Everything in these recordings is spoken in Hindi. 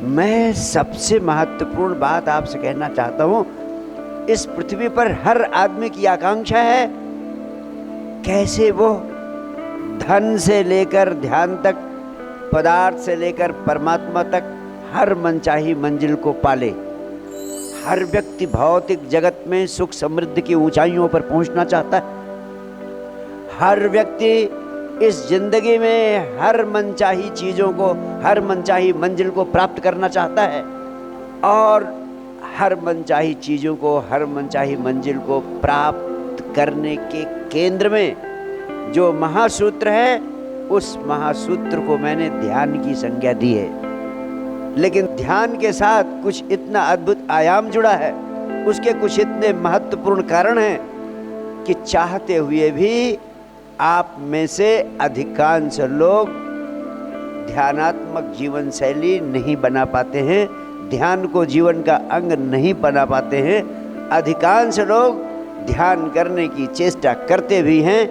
मैं सबसे महत्वपूर्ण बात आपसे कहना चाहता हूँ, इस पृथ्वी पर हर आदमी की आकांक्षा है कैसे वो धन से लेकर ध्यान तक, पदार्थ से लेकर परमात्मा तक हर मनचाही मंजिल को पाले। हर व्यक्ति भौतिक जगत में सुख समृद्धि की ऊंचाइयों पर पहुंचना चाहता है। हर व्यक्ति इस जिंदगी में हर मनचाही चीजों को, हर मनचाही मंजिल को प्राप्त करना चाहता है। और हर मनचाही चीजों को, हर मनचाही मंजिल को प्राप्त करने के केंद्र में जो महासूत्र है, उस महासूत्र को मैंने ध्यान की संज्ञा दी है। लेकिन ध्यान के साथ कुछ इतना अद्भुत आयाम जुड़ा है, उसके कुछ इतने महत्वपूर्ण कारण हैं कि चाहते हुए भी आप में से अधिकांश लोग ध्यानात्मक जीवन शैली नहीं बना पाते हैं, ध्यान को जीवन का अंग नहीं बना पाते हैं। अधिकांश लोग ध्यान करने की चेष्टा करते भी हैं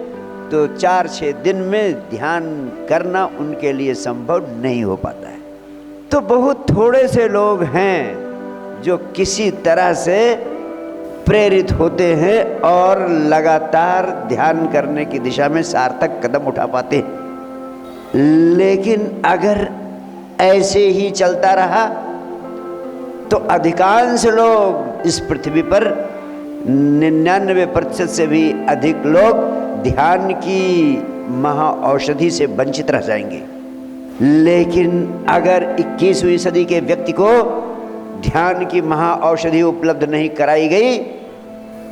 तो 4-6 दिन में ध्यान करना उनके लिए संभव नहीं हो पाता है। तो बहुत थोड़े से लोग हैं जो किसी तरह से प्रेरित होते हैं और लगातार ध्यान करने की दिशा में सार्थक कदम उठा पाते हैं। लेकिन अगर ऐसे ही चलता रहा तो अधिकांश लोग इस पृथ्वी पर 99% से भी अधिक लोग ध्यान की महाऔषधि से वंचित रह जाएंगे। लेकिन अगर 21वीं सदी के व्यक्ति को ध्यान की महाऔषधि उपलब्ध नहीं कराई गई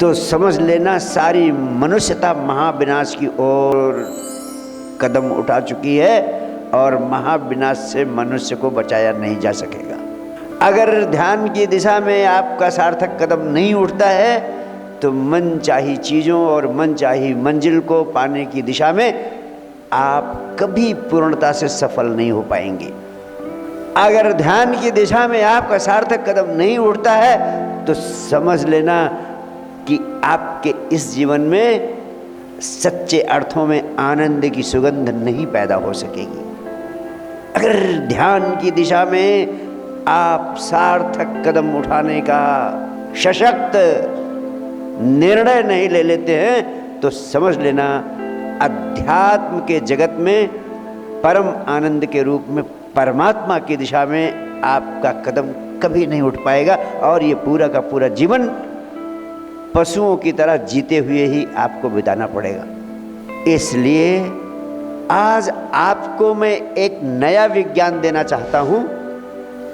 तो समझ लेना सारी मनुष्यता महाविनाश की ओर कदम उठा चुकी है और महाविनाश से मनुष्य को बचाया नहीं जा सकेगा। अगर ध्यान की दिशा में आपका सार्थक कदम नहीं उठता है तो मनचाही चीज़ों और मनचाही मंजिल को पाने की दिशा में आप कभी पूर्णता से सफल नहीं हो पाएंगे। अगर ध्यान की दिशा में आपका सार्थक कदम नहीं उठता है तो समझ लेना कि आपके इस जीवन में सच्चे अर्थों में आनंद की सुगंध नहीं पैदा हो सकेगी। अगर ध्यान की दिशा में आप सार्थक कदम उठाने का सशक्त निर्णय नहीं ले लेते हैं तो समझ लेना अध्यात्म के जगत में परम आनंद के रूप में परमात्मा की दिशा में आपका कदम कभी नहीं उठ पाएगा और ये पूरा का पूरा जीवन पशुओं की तरह जीते हुए ही आपको बिताना पड़ेगा। इसलिए आज आपको मैं एक नया विज्ञान देना चाहता हूँ।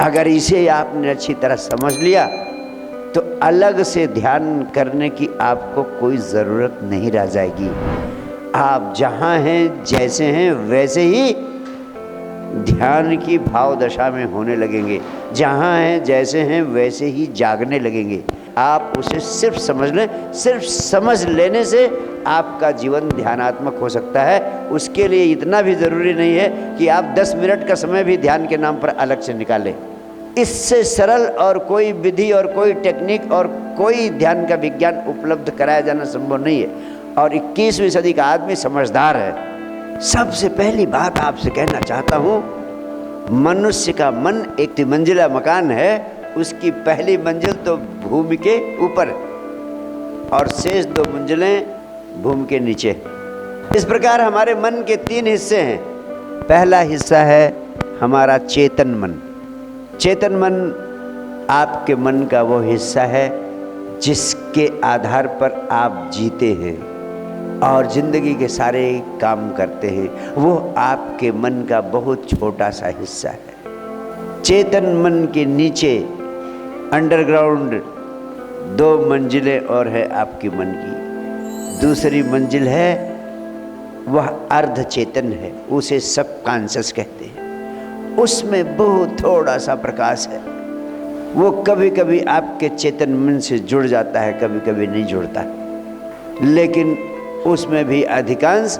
अगर इसे आपने अच्छी तरह समझ लिया तो अलग से ध्यान करने की आपको कोई ज़रूरत नहीं रह जाएगी। आप जहाँ हैं, जैसे हैं, वैसे ही ध्यान की भाव दशा में होने लगेंगे। जहाँ हैं, जैसे हैं, वैसे ही जागने लगेंगे। आप उसे सिर्फ समझ लें। सिर्फ समझ लेने से आपका जीवन ध्यानात्मक हो सकता है। उसके लिए इतना भी ज़रूरी नहीं है कि आप 10 मिनट का समय भी ध्यान के नाम पर अलग से निकालें। इससे सरल और कोई विधि और कोई टेक्निक और कोई ध्यान का विज्ञान उपलब्ध कराया जाना संभव नहीं है। और 21वीं सदी का आदमी समझदार है। सबसे पहली बात आपसे कहना चाहता हूँ, मनुष्य का मन एक तिमंजिला मकान है। उसकी पहली मंजिल तो भूमि के ऊपर और शेष 2 मंजिलें भूमि के नीचे। इस प्रकार हमारे मन के 3 हिस्से हैं। पहला हिस्सा है हमारा चेतन मन। चेतन मन आपके मन का वो हिस्सा है जिसके आधार पर आप जीते हैं और जिंदगी के सारे काम करते हैं। वो आपके मन का बहुत छोटा सा हिस्सा है। चेतन मन के नीचे अंडरग्राउंड 2 मंजिलें और है आपके मन की। दूसरी मंजिल है वह अर्ध चेतन है, उसे सब कॉन्शियस कहते हैं। उसमें बहुत थोड़ा सा प्रकाश है। वो कभी कभी आपके चेतन मन से जुड़ जाता है, कभी कभी नहीं जुड़ता, लेकिन उसमें भी अधिकांश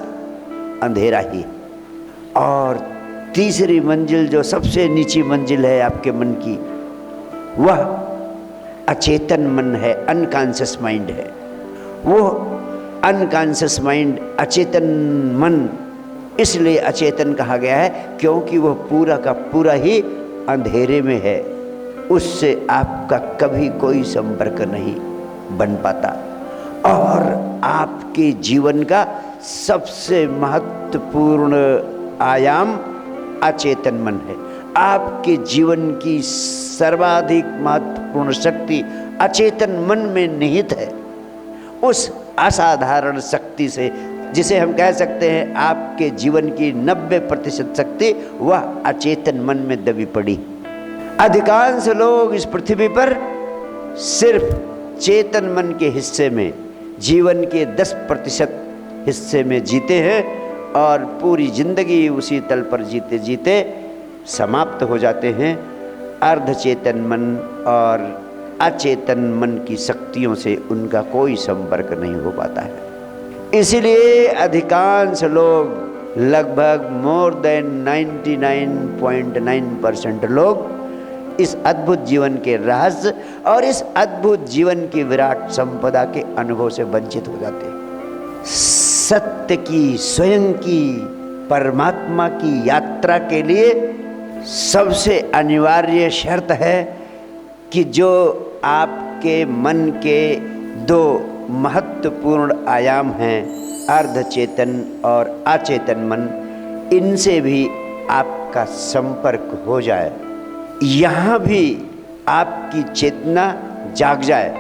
अंधेरा ही। और तीसरी मंजिल जो सबसे नीची मंजिल है आपके मन की, वह अचेतन मन है, अनकॉन्शियस माइंड है। वो अनकॉन्शियस माइंड, अचेतन मन इसलिए अचेतन कहा गया है क्योंकि वह पूरा का पूरा ही अंधेरे में है उससे आपका कभी कोई संपर्क नहीं बन पाता। और आपके जीवन का सबसे महत्वपूर्ण आयाम अचेतन मन है। आपके जीवन की सर्वाधिक महत्वपूर्ण शक्ति अचेतन मन में निहित है। उस असाधारण शक्ति से, जिसे हम कह सकते हैं आपके जीवन की 90% शक्ति, वह अचेतन मन में दबी पड़ी। अधिकांश लोग इस पृथ्वी पर सिर्फ चेतन मन के हिस्से में, जीवन के 10% हिस्से में जीते हैं और पूरी जिंदगी उसी तल पर जीते जीते समाप्त हो जाते हैं। अर्धचेतन मन और अचेतन मन की शक्तियों से उनका कोई संपर्क नहीं हो पाता है। इसीलिए अधिकांश लोग, लगभग मोर देन 99.9% लोग इस अद्भुत जीवन के रहस्य और इस अद्भुत जीवन की विराट संपदा के अनुभव से वंचित हो जाते हैं। सत्य की, स्वयं की, परमात्मा की यात्रा के लिए सबसे अनिवार्य शर्त है कि जो आपके मन के दो महत्वपूर्ण आयाम हैं, अर्धचेतन और अचेतन मन, इनसे भी आपका संपर्क हो जाए। यहाँ भी आपकी चेतना जाग जाए।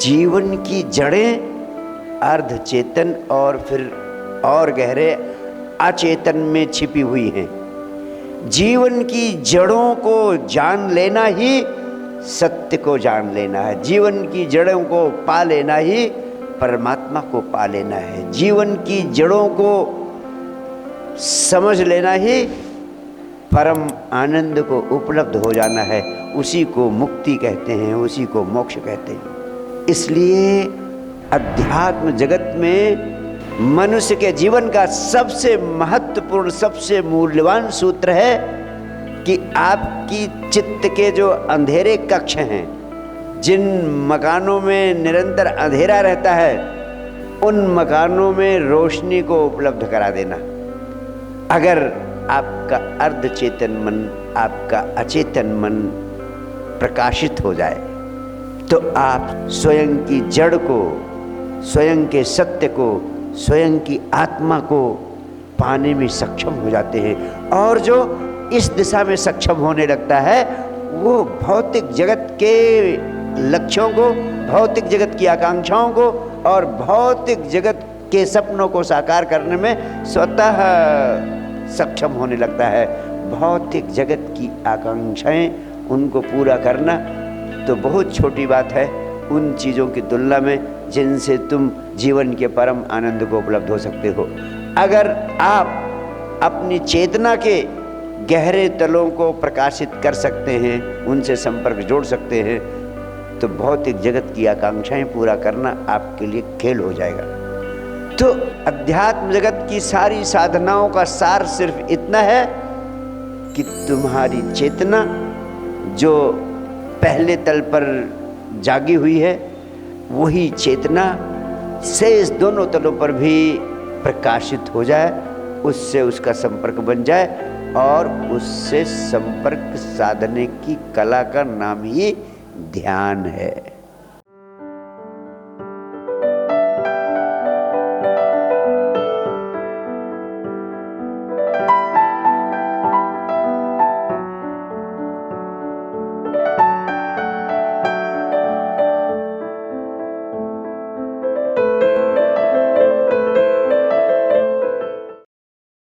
जीवन की जड़ें अर्धचेतन और फिर और गहरे अचेतन में छिपी हुई हैं। जीवन की जड़ों को जान लेना ही सत्य को जान लेना है। जीवन की जड़ों को पा लेना ही परमात्मा को पा लेना है। जीवन की जड़ों को समझ लेना ही परम आनंद को उपलब्ध हो जाना है। उसी को मुक्ति कहते हैं, उसी को मोक्ष कहते हैं। इसलिए अध्यात्म जगत में मनुष्य के जीवन का सबसे महत्वपूर्ण, सबसे मूल्यवान सूत्र है कि आपकी चित्त के जो अंधेरे कक्ष हैं, जिन मकानों में निरंतर अंधेरा रहता है, उन मकानों में रोशनी को उपलब्ध करा देना। अगर आपका अर्धचेतन मन, आपका अचेतन मन प्रकाशित हो जाए तो आप स्वयं की जड़ को, स्वयं के सत्य को, स्वयं की आत्मा को पाने में सक्षम हो जाते हैं। और जो इस दिशा में सक्षम होने लगता है, वो भौतिक जगत के लक्ष्यों को, भौतिक जगत की आकांक्षाओं को और भौतिक जगत के सपनों को साकार करने में स्वतः सक्षम होने लगता है। भौतिक जगत की आकांक्षाएं, उनको पूरा करना तो बहुत छोटी बात है उन चीज़ों की तुलना में जिनसे तुम जीवन के परम आनंद को उपलब्ध हो सकते हो। अगर आप अपनी चेतना के गहरे तलों को प्रकाशित कर सकते हैं, उनसे संपर्क जोड़ सकते हैं, तो भौतिक जगत की आकांक्षाएं पूरा करना आपके लिए खेल हो जाएगा। तो अध्यात्म जगत की सारी साधनाओं का सार सिर्फ इतना है कि तुम्हारी चेतना जो पहले तल पर जागी हुई है, वही चेतना शेष दोनों तलों पर भी प्रकाशित हो जाए, उससे उसका संपर्क बन जाए और उससे संपर्क साधने की कला का नाम ही ध्यान है।